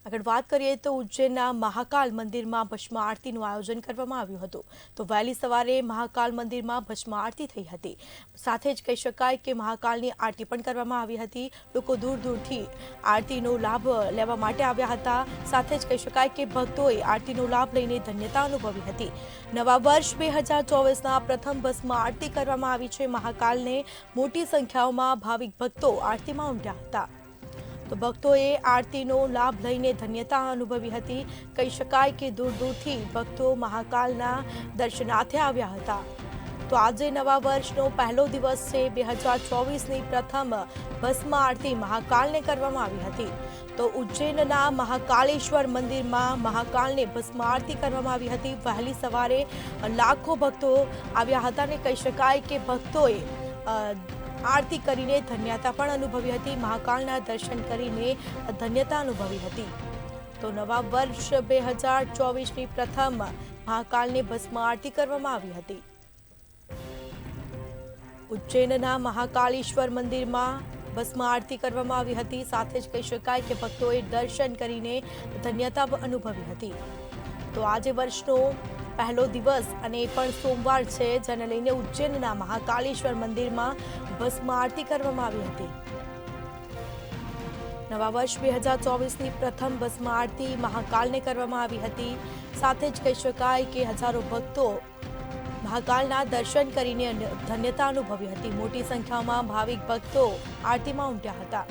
આગળ વાત કરીએ તો ઉજ્જૈનના મહાકાલ મંદિરમાં ભસ્મ આરતીનું આયોજન કરવામાં આવ્યું હતું। તો વહેલી સવારે મહાકાલ મંદિરમાં ભસ્મ આરતી થઈ હતી। સાથે જ કહી શકાય કે મહાકાલની આરતી પણ કરવામાં આવી હતી। લોકો દૂર દૂરથી આરતીનો લાભ લેવા માટે આવ્યા હતા। સાથે જ કહી શકાય કે ભક્તોએ આરતીનો લાભ લઈને ધન્યતા અનુભવી હતી। નવા વર્ષ 2024ના પ્રથમ ભસ્મ આરતી કરવામાં આવી છે। મહાકાલને મોટી સંખ્યામાં ભાવિક ભક્તો આરતીમાં ઉમટ્યા હતા। તો ભક્તોએ આરતીનો લાભ લઈને ધન્યતા અનુભવી હતી। કહી શકાય કે દૂર દૂરથી ભક્તો મહાકાલના દર્શનાર્થે આવ્યા હતા। તો આજે નવા વર્ષનો પહેલો દિવસ છે। 2024ની પ્રથમ ભસ્મ આરતી મહાકાલને કરવામાં આવી હતી। તો ઉજ્જૈનના મહાકાલેશ્વર મંદિરમાં મહાકાલને ભસ્મ આરતી કરવામાં આવી હતી। વહેલી સવારે લાખો ભક્તો આવ્યા હતા અને કહી શકાય કે ભક્તોએ આરતી કરીને ધન્યતા પણ અનુભવી હતી। મહાકાલના દર્શન કરીને ધન્યતા અનુભવી હતી। તો નવા વર્ષ 2024ની પ્રથમ મહાકાલની ભસ્મ આરતી કરવામાં આવી હતી। ઉજ્જૈનના મહાકાલેશ્વર મંદિરમાં ભસ્મ આરતી કરવામાં આવી હતી। સાથે જ કહી શકાય કે ભક્તોએ દર્શન કરીને ધન્યતા અનુભવી હતી। તો આજે વર્ષનો પહેલો દિવસ અને પણ સોમવાર છે, જેને લઈને ઉજ્જૈનના મહાકાલેશ્વર મંદિરમાં ભસ્મ આરતી કરવામાં આવી હતી। નવા વર્ષ 2024ની પ્રથમ ભસ્મ આરતી મહાકાલને કરવામાં આવી હતી। સાથે જ કહી શકાય કે હજારો ભક્તો મહાકાલના દર્શન કરીને ધન્યતા અનુભવી હતી। મોટી સંખ્યામાં ભાવિક ભક્તો આરતીમાં ઉમટ્યા હતા।